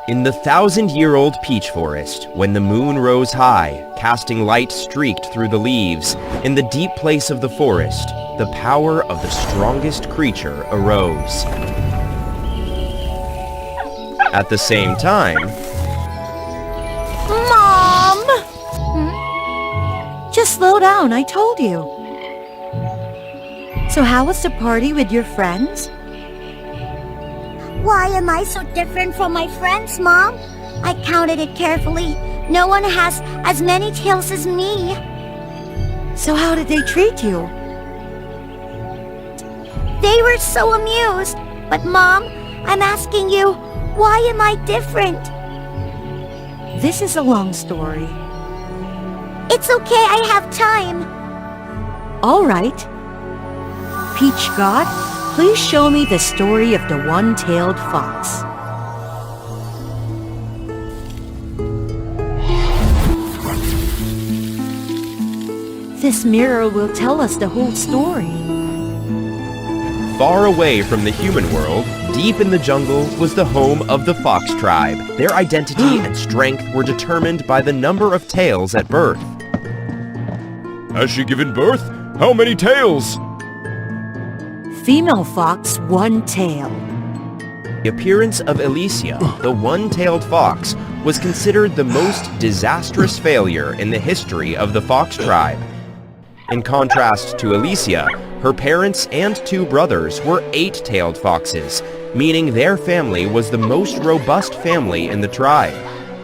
In the 1,000-year-old peach forest, when the moon rose high, casting light streaked through the leaves, in the deep place of the forest, the power of the strongest creature arose. At the same time, Mom! Just slow down, I told you. So how was the party with your friends? Why am I so different from my friends, Mom? I counted it carefully. No one has as many tails as me. So how did they treat you? They were so amused. But Mom, I'm asking you, why am I different? This is a long story. It's okay, I have time. All right. Peach God, please show me the story of the one-tailed fox. This mirror will tell us the whole story. far away from the human world, deep in the jungle, was the home of the fox tribe. Their identity and strength were determined by the number of tails at birth. Has she given birth? How many tails? Female fox, one tail. The appearance of Elysia, the one-tailed fox, was considered the most disastrous failure in the history of the fox tribe. In contrast to Elysia, her parents and two brothers were eight-tailed foxes, meaning their family was the most robust family in the tribe.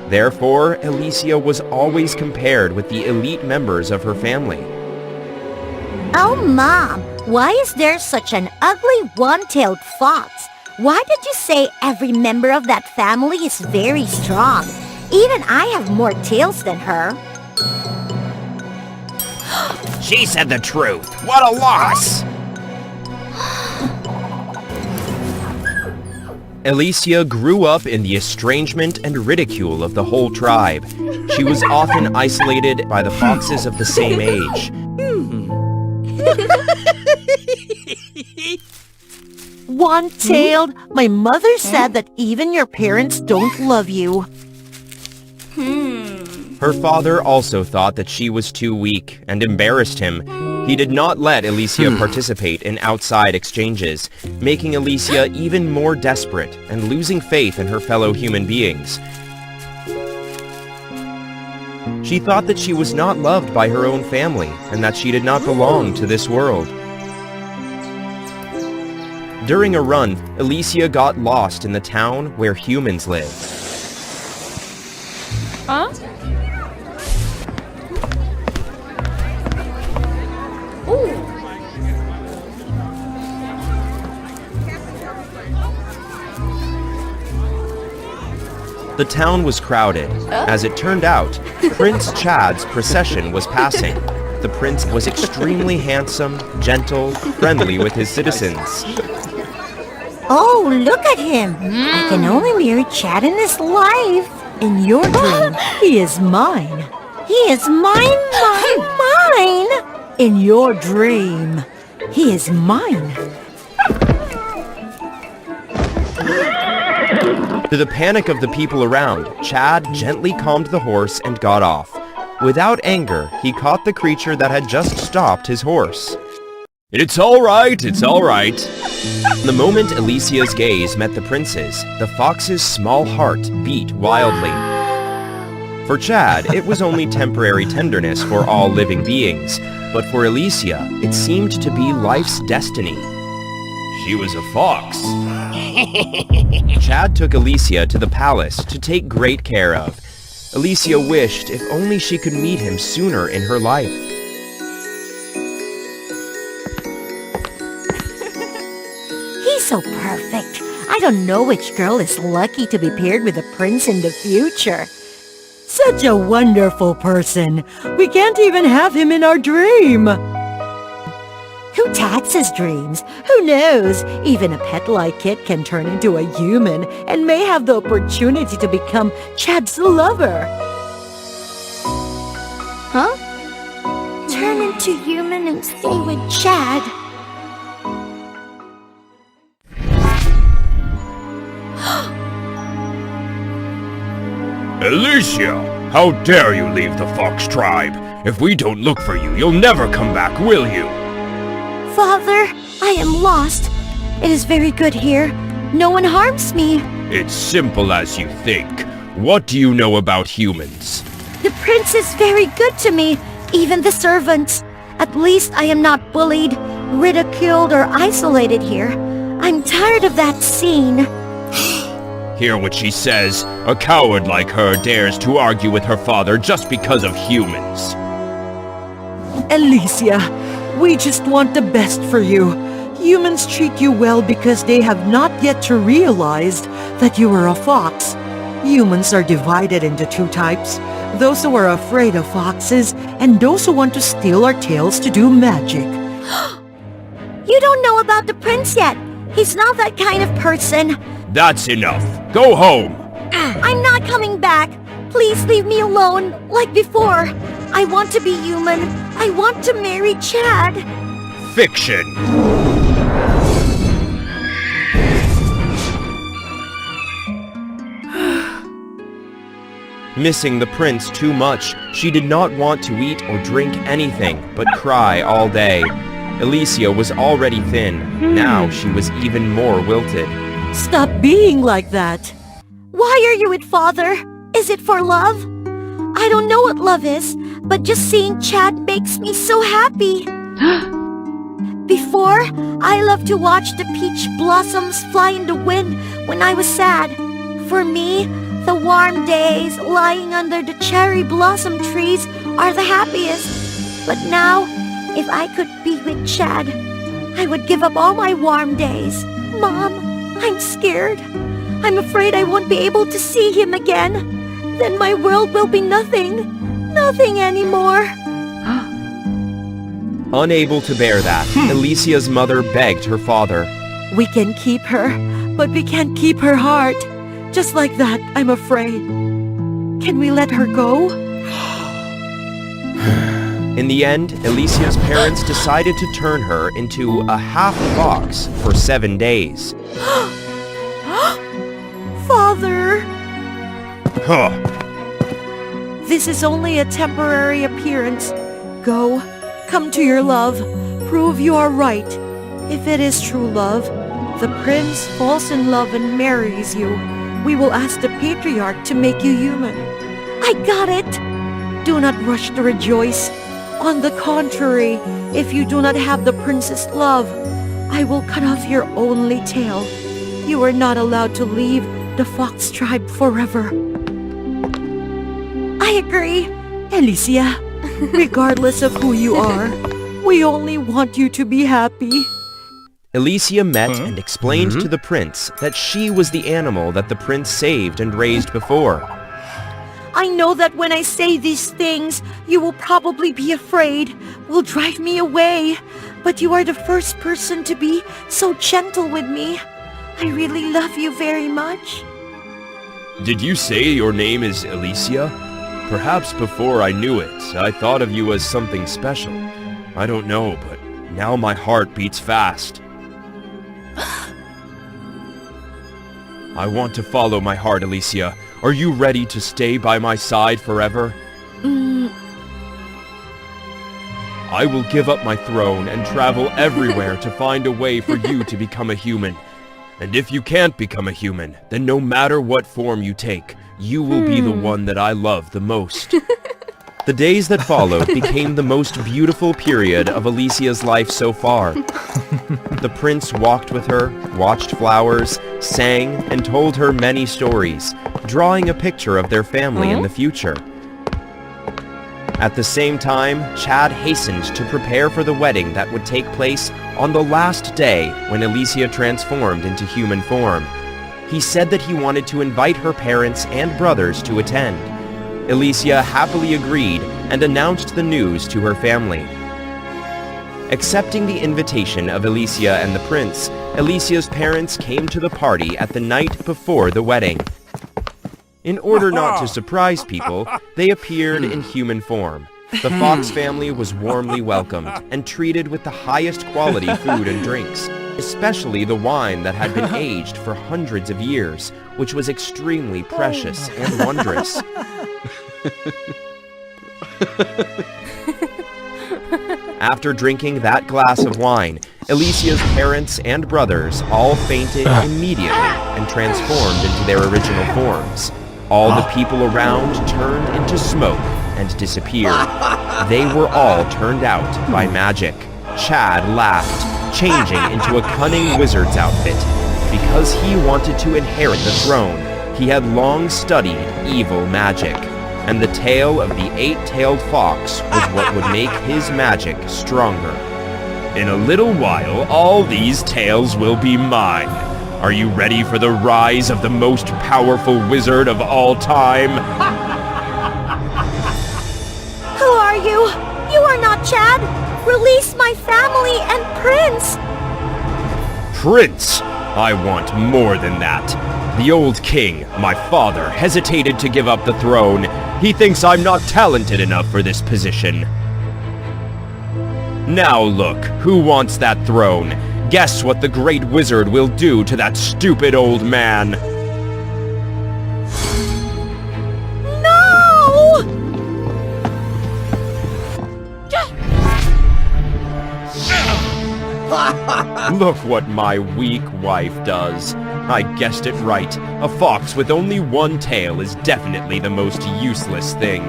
Therefore, Elysia was always compared with the elite members of her family. Oh, Mom, why is there such an ugly one-tailed fox? Why did you say every member of that family is very strong? Even I have more tails than her. She said the truth. What a loss! Elysia grew up in the estrangement and ridicule of the whole tribe. She was often isolated by the foxes of the same age. One-tailed, my mother said that even your parents don't love you. Her father also thought that she was too weak and embarrassed him. He did not let Elysia participate in outside exchanges, making Elysia even more desperate and losing faith in her fellow human beings. She thought that she was not loved by her own family and that she did not belong to this world. During a run, Elysia got lost in the town where humans live. Huh? The town was crowded. As it turned out, Prince Chad's procession was passing. The prince was extremely handsome, gentle, friendly with his citizens. Oh, look at him. I can only marry Chad in this life. In your dream, he is mine. He is mine. In your dream, he is mine. To the panic of the people around, Chad gently calmed the horse and got off. Without anger, he caught the creature that had just stopped his horse. It's all right, it's all right. The moment Elysia's gaze met the prince's, the fox's small heart beat wildly. For Chad, it was only temporary tenderness for all living beings, but for Elysia, it seemed to be life's destiny. She was a fox. Chad took Elysia to the palace to take great care of. Elysia wished if only she could meet him sooner in her life. He's so perfect. I don't know which girl is lucky to be paired with a prince in the future. Such a wonderful person. We can't even have him in our dream. Who taxes dreams? Who knows? Even a pet-like kid can turn into a human and may have the opportunity to become Chad's lover. Huh? Turn into human and stay with Chad. Elysia, how dare you leave the fox tribe? If we don't look for you, you'll never come back, will you? Father, I am lost. It is very good here. No one harms me. It's simple as you think. What do you know about humans? The prince is very good to me, even the servants. At least I am not bullied, ridiculed, or isolated here. I'm tired of that scene. Hear what she says. A coward like her dares to argue with her father just because of humans. Elysia, we just want the best for you. Humans treat you well because they have not yet realized that you are a fox. Humans are divided into two types. Those who are afraid of foxes and those who want to steal our tails to do magic. You don't know about the prince yet. He's not that kind of person. That's enough. Go home. I'm not coming back. Please leave me alone, like before. I want to be human. I want to marry Chad. Fiction. Missing the prince too much, she did not want to eat or drink anything but cry all day. Elysia was already thin. Now she was even more wilted. Stop being like that. Why are you with father? Is it for love? I don't know what love is, but just seeing Chad makes me so happy. Before, I loved to watch the peach blossoms fly in the wind when I was sad. For me, the warm days lying under the cherry blossom trees are the happiest. But now, if I could be with Chad, I would give up all my warm days. Mom, I'm scared. I'm afraid I won't be able to see him again. Then my world will be nothing. Nothing anymore. Unable to bear that, Elysia's mother begged her father. We can keep her, but we can't keep her heart. Just like that, I'm afraid. Can we let her go? In the end, Elysia's parents decided to turn her into a half fox for 7 days. Father! Huh. This is only a temporary appearance. Go, come to your love. Prove you are right. If it is true love, the prince falls in love and marries you. We will ask the patriarch to make you human. I got it. Do not rush to rejoice. On the contrary, if you do not have the prince's love, I will cut off your only tail. You are not allowed to leave the fox tribe forever. I agree. Elysia, regardless of who you are, we only want you to be happy. Elysia met and explained to the prince that she was the animal that the prince saved and raised before. I know that when I say these things, you will probably be afraid, will drive me away. But you are the first person to be so gentle with me. I really love you very much. Did you say your name is Elysia? Perhaps before I knew it, I thought of you as something special. I don't know, but now my heart beats fast. I want to follow my heart, Elysia. Are you ready to stay by my side forever? I will give up my throne and travel everywhere to find a way for you to become a human. And if you can't become a human, then no matter what form you take, you will be the one that I love the most. The days that followed became the most beautiful period of Elysia's life so far. The prince walked with her, watched flowers, sang, and told her many stories, drawing a picture of their family in the future. At the same time, Chad hastened to prepare for the wedding that would take place on the last day when Elysia transformed into human form. He said that he wanted to invite her parents and brothers to attend. Elysia happily agreed and announced the news to her family. Accepting the invitation of Elysia and the prince, Elysia's parents came to the party at the night before the wedding. In order not to surprise people, they appeared in human form. The Fox family was warmly welcomed and treated with the highest quality food and drinks. especially the wine that had been aged for hundreds of years, which was extremely precious and wondrous. After drinking that glass of wine, Elysia's parents and brothers all fainted immediately and transformed into their original forms. All the people around turned into smoke and disappeared. They were all turned out by magic. Chad laughed, changing into a cunning wizard's outfit. Because he wanted to inherit the throne, he had long studied evil magic. And the tail of the eight-tailed fox was what would make his magic stronger. In a little while, all these tails will be mine. Are you ready for the rise of the most powerful wizard of all time? Who are you? You are not Chad. Release my family and prince. Prince! I want more than that. The old king, my father, hesitated to give up the throne. He thinks I'm not talented enough for this position. Now look, who wants that throne? Guess what the great wizard will do to that stupid old man. No! Look what my weak wife does. I guessed it right. A fox with only one tail is definitely the most useless thing.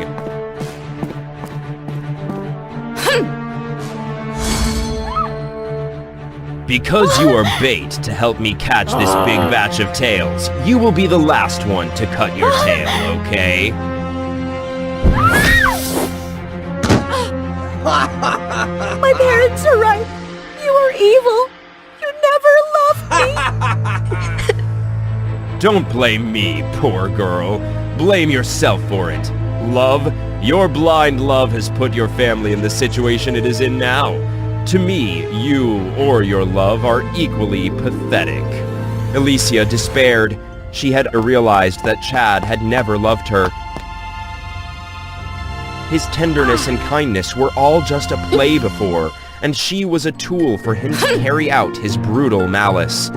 Because you are bait to help me catch this big batch of tails, you will be the last one to cut your tail, okay? My parents are right. You are evil. You never loved me. Don't blame me, poor girl. Blame yourself for it. Love, your blind love has put your family in the situation it is in now. To me, you or your love are equally pathetic. Elysia despaired. She had realized that Chad had never loved her. His tenderness and kindness were all just a play before, and she was a tool for him to carry out his brutal malice.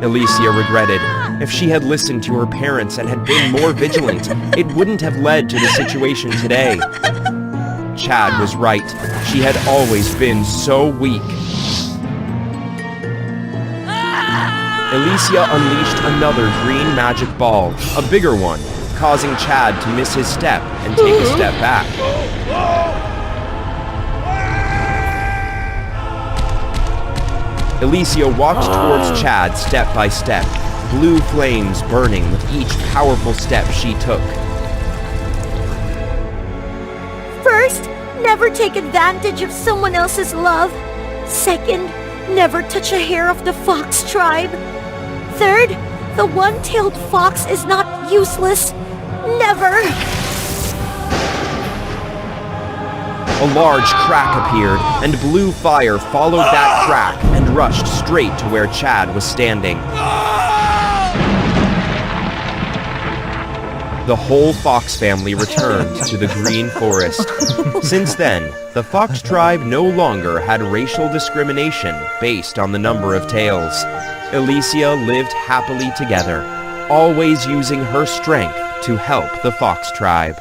Elysia regretted. If she had listened to her parents and had been more vigilant, it wouldn't have led to the situation today. Chad was right. She had always been so weak. Elysia unleashed another green magic ball, a bigger one, causing Chad to miss his step and take a step back. Elysia walked towards Chad step by step, blue flames burning with each powerful step she took. First, never take advantage of someone else's love. Second, never touch a hair of the fox tribe. Third, the one-tailed fox is not useless. Never! A large crack appeared, and blue fire followed that crack and rushed straight to where Chad was standing. The whole fox family returned to the green forest. Since then, the fox tribe no longer had racial discrimination based on the number of tails. Elysia lived happily together, always using her strength to help the fox tribe.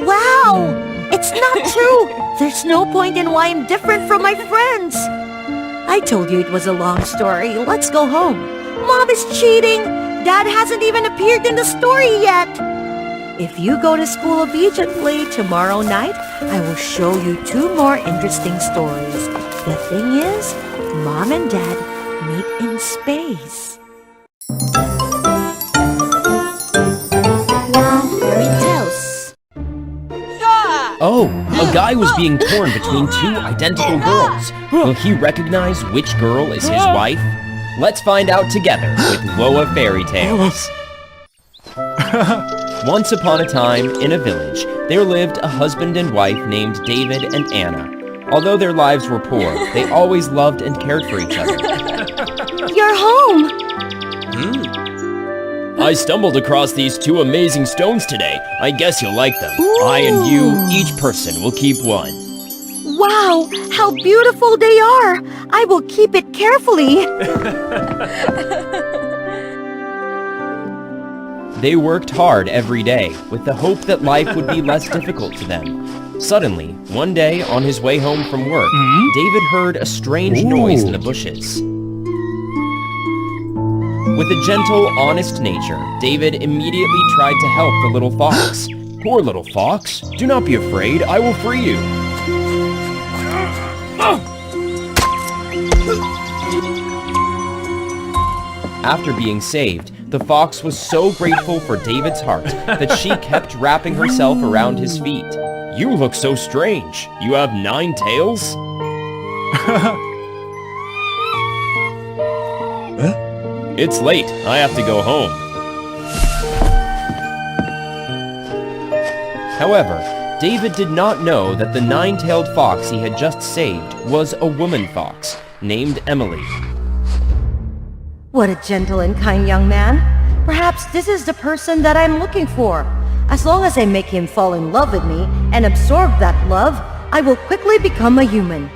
Wow! It's not true! There's no point in why I'm different from my friends. I told you it was a long story. Let's go home. Mom is cheating! Dad hasn't even appeared in the story yet! If you go to school obediently tomorrow night, I will show you 2 more interesting stories. The thing is, Mom and Dad meet in space. Wow, fairy tales. Oh, a guy was being torn between 2 identical girls. Will he recognize which girl is his wife? Let's find out together with Loa Fairy Tales. Once upon a time, in a village, there lived a husband and wife named David and Anna. Although their lives were poor, they always loved and cared for each other. You're home! I stumbled across these 2 amazing stones today. I guess you'll like them. I and you, each person will keep one. Wow, how beautiful they are! I will keep it carefully. They worked hard every day with the hope that life would be less difficult to them. Suddenly, one day on his way home from work, David heard a strange noise in the bushes. With a gentle, honest nature, David immediately tried to help the little fox. Poor little fox, do not be afraid, I will free you. After being saved, the fox was so grateful for David's heart that she kept wrapping herself around his feet. You look so strange. You have 9 tails? It's late. I have to go home. However, David did not know that the 9-tailed fox he had just saved was a woman fox named Emily. What a gentle and kind young man. Perhaps this is the person that I'm looking for. As long as I make him fall in love with me and absorb that love, I will quickly become a human.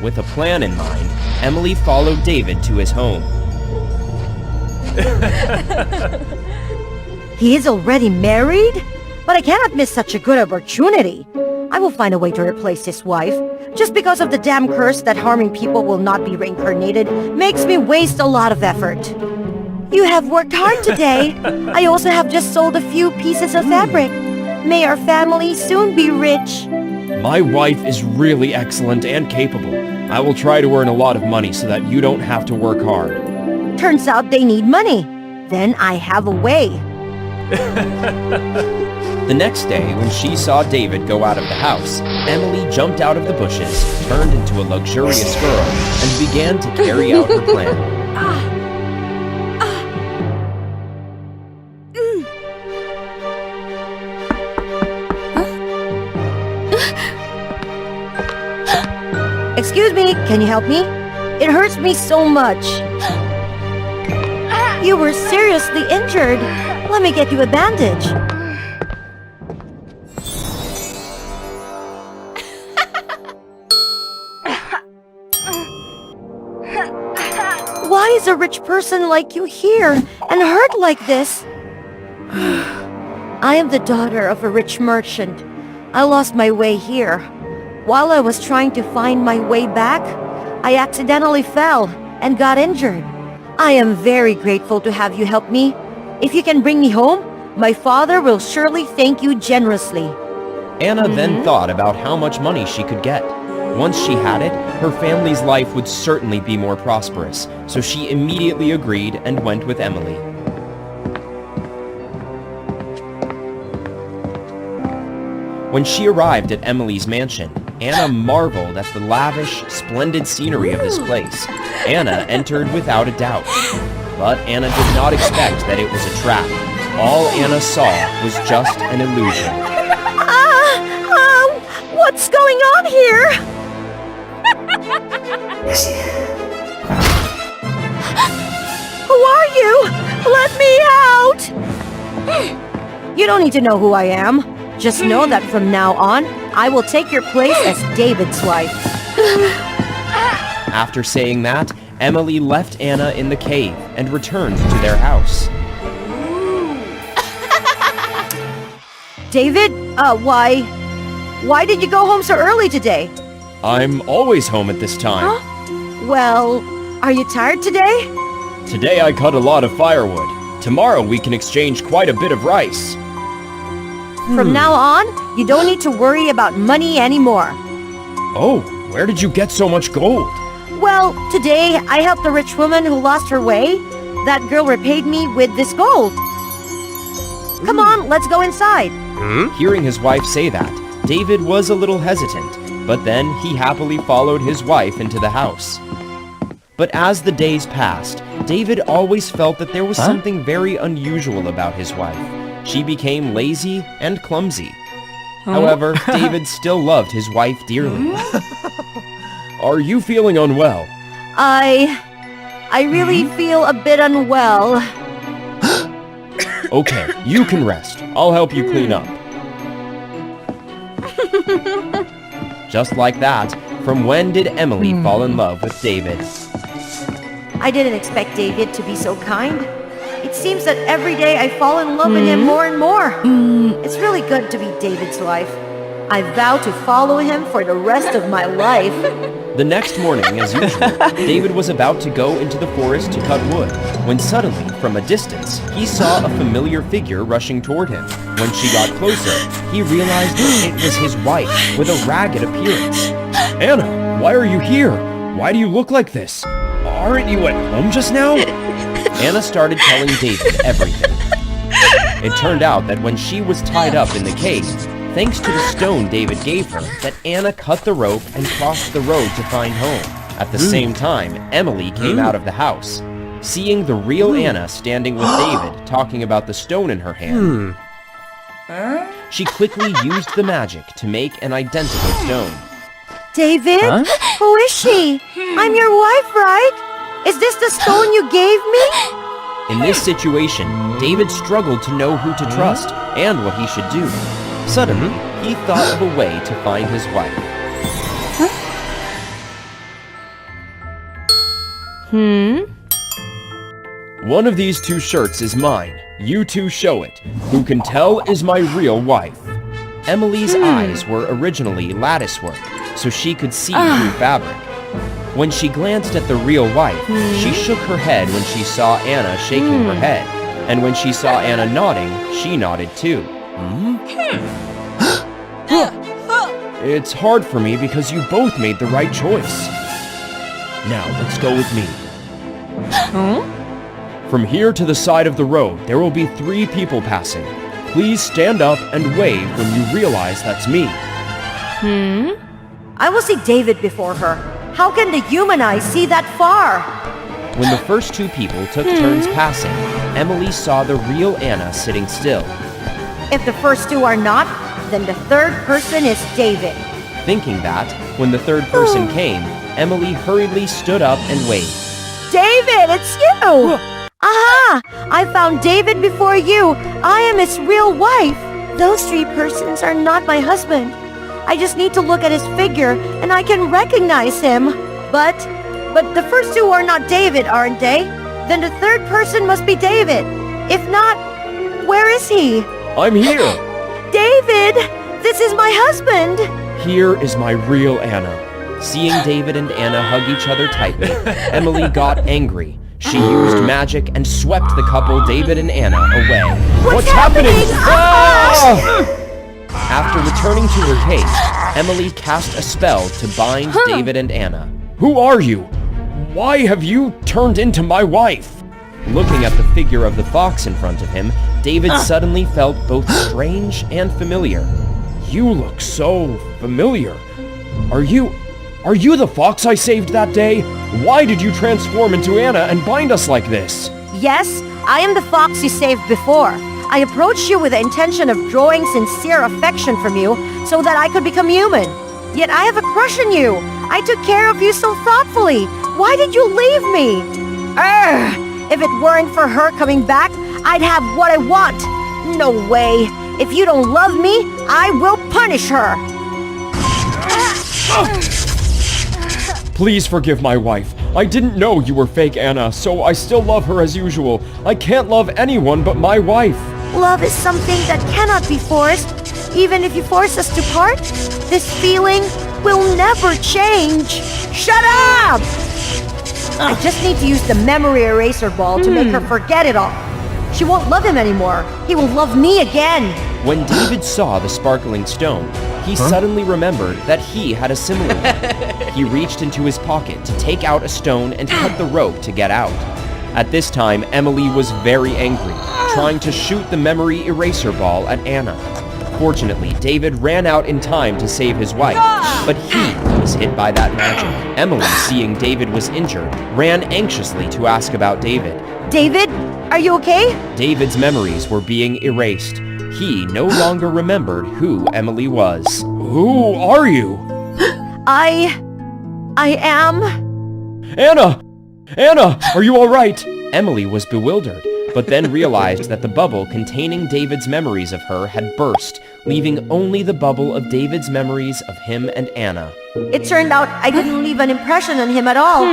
With a plan in mind, Emily followed David to his home. He is already married? But I cannot miss such a good opportunity. I will find a way to replace his wife. Just because of the damn curse that harming people will not be reincarnated makes me waste a lot of effort. You have worked hard today. I also have just sold a few pieces of fabric. May our family soon be rich. My wife is really excellent and capable. I will try to earn a lot of money so that you don't have to work hard. Turns out they need money. Then I have a way. The next day, when she saw David go out of the house, Emily jumped out of the bushes, turned into a luxurious girl, and began to carry out her plan. Excuse me, can you help me? It hurts me so much. You were seriously injured. Let me get you a bandage. Why is a rich person like you here and hurt like this? I am the daughter of a rich merchant. I lost my way here. While I was trying to find my way back, I accidentally fell and got injured. I am very grateful to have you help me. If you can bring me home, my father will surely thank you generously. Anna then thought about how much money she could get. Once she had it, her family's life would certainly be more prosperous, so she immediately agreed and went with Emily. When she arrived at Emily's mansion, Anna marveled at the lavish, splendid scenery of this place. Anna entered without a doubt. But Anna did not expect that it was a trap. All Anna saw was just an illusion. What's going on here? Who are you? Let me out! You don't need to know who I am. Just know that from now on, I will take your place as David's wife. After saying that, Emily left Anna in the cave and returned to their house. David, why did you go home so early today? I'm always home at this time. Well, are you tired today? Today I cut a lot of firewood. Tomorrow we can exchange quite a bit of rice. From now on, you don't need to worry about money anymore. Oh, where did you get so much gold? Well, today I helped a rich woman who lost her way. That girl repaid me with this gold. Come on, let's go inside. Hearing his wife say that, David was a little hesitant, but then he happily followed his wife into the house. But as the days passed, David always felt that there was something very unusual about his wife. She became lazy and clumsy. However, David still loved his wife dearly. Are you feeling unwell? I really feel a bit unwell. Okay, you can rest. I'll help you clean up. Just like that, from when did Emily fall in love with David? I didn't expect David to be so kind. It seems that every day I fall in love with him more and more. It's really good to be David's wife. I vow to follow him for the rest of my life. The next morning, as usual, David was about to go into the forest to cut wood, when suddenly, from a distance, he saw a familiar figure rushing toward him. When she got closer, he realized that it was his wife, with a ragged appearance. Anna, why are you here? Why do you look like this? Aren't you at home just now? Anna started telling David everything. It turned out that when she was tied up in the cave, thanks to the stone David gave her, that Anna cut the rope and crossed the road to find home. At the same time, Emily came out of the house. Seeing the real Anna standing with David, talking about the stone in her hand, she quickly used the magic to make an identical stone. David? Who is she? I'm your wife, right? Is this the stone you gave me? In this situation, David struggled to know who to trust and what he should do. Suddenly, he thought of a way to find his wife. One of these two shirts is mine. You two show it. Who can tell is my real wife. Emily's eyes were originally lattice work, so she could see through fabric. When she glanced at the real wife, she shook her head when she saw Anna shaking her head, and when she saw Anna nodding, she nodded too. It's hard for me because you both made the right choice. Now, let's go with me. From here to the side of the road, there will be 3 people passing. Please stand up and wave when you realize that's me. I will see David before her. How can the human eye see that far? When the first 2 people took turns passing, Emily saw the real Anna sitting still. If the first 2 are not, then the third person is David. Thinking that, when the third person came, Emily hurriedly stood up and waved. David, it's you! Aha! I found David before you. I am his real wife. Those 3 persons are not my husband. I just need to look at his figure and I can recognize him. But the first 2 are not David, aren't they? Then the third person must be David. If not, where is he? I'm here. David! This is my husband! Here is my real Anna. Seeing David and Anna hug each other tightly, Emily got angry. She used magic and swept the couple, David and Anna, away. What's happening? After returning to her cave, Emily cast a spell to bind David and Anna. Who are you? Why have you turned into my wife? Looking at the figure of the fox in front of him, David suddenly felt both strange and familiar. You look so familiar. Are you the fox I saved that day? Why did you transform into Anna and bind us like this? Yes, I am the fox you saved before. I approached you with the intention of drawing sincere affection from you so that I could become human. Yet I have a crush on you. I took care of you so thoughtfully. Why did you leave me? If it weren't for her coming back, I'd have what I want. No way. If you don't love me, I will punish her. Please forgive my wife. I didn't know you were fake Anna, so I still love her as usual. I can't love anyone but my wife. Love is something that cannot be forced. Even if you force us to part, this feeling will never change. Shut up! I just need to use the memory eraser ball to make her forget it all. She won't love him anymore. He will love me again. When David saw the sparkling stone, he suddenly remembered that he had a similar one. He reached into his pocket to take out a stone and cut the rope to get out. At this time, Emily was very angry, trying to shoot the memory eraser ball at Anna. Fortunately, David ran out in time to save his wife, but he was hit by that magic. Emily, seeing David was injured, ran anxiously to ask about David. David, are you okay? David's memories were being erased. He no longer remembered who Emily was. Who are you? I am... Anna! Anna, are you all right? Emily was bewildered. but then realized that the bubble containing David's memories of her had burst, leaving only the bubble of David's memories of him and Anna. It turned out I didn't leave an impression on him at all.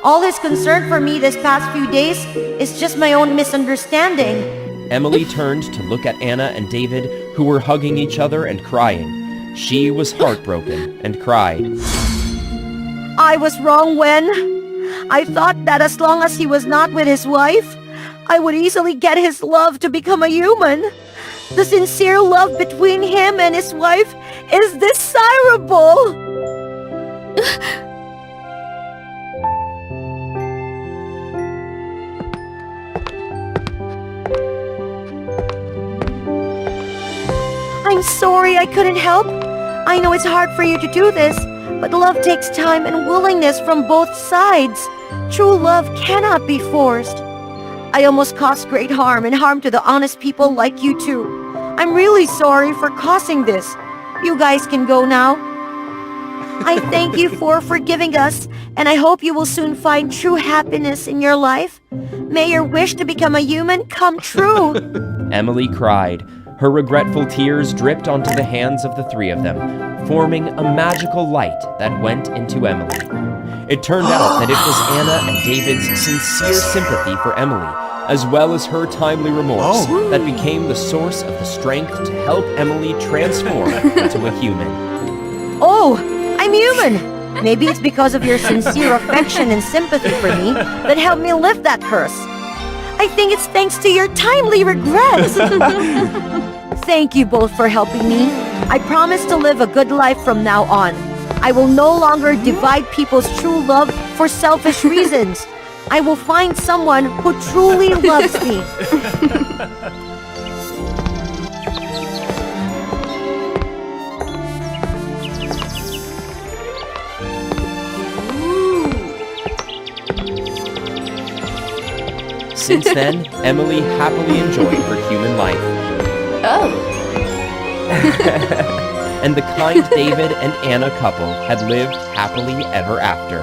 All his concern for me this past few days is just my own misunderstanding. Emily turned to look at Anna and David, who were hugging each other and crying. She was heartbroken and cried. I was wrong when I thought that as long as he was not with his wife, I would easily get his love to become a human. The sincere love between him and his wife is desirable. I'm sorry I couldn't help. I know it's hard for you to do this, but love takes time and willingness from both sides. True love cannot be forced. I almost caused great harm and harm to the honest people like you two. I'm really sorry for causing this. You guys can go now. I thank you for forgiving us, and I hope you will soon find true happiness in your life. May your wish to become a human come true. Emily cried. Her regretful tears dripped onto the hands of the three of them, forming a magical light that went into Emily. It turned out that it was Anna and David's sincere sympathy for Emily, as well as her timely remorse, that became the source of the strength to help Emily transform into a human. Oh, I'm human! Maybe it's because of your sincere affection and sympathy for me that helped me lift that curse. I think it's thanks to your timely regrets. Thank you both for helping me. I promise to live a good life from now on. I will no longer divide people's true love for selfish reasons. I will find someone who truly loves me. Since then, Emily happily enjoyed her human life. And the kind David and Anna couple had lived happily ever after.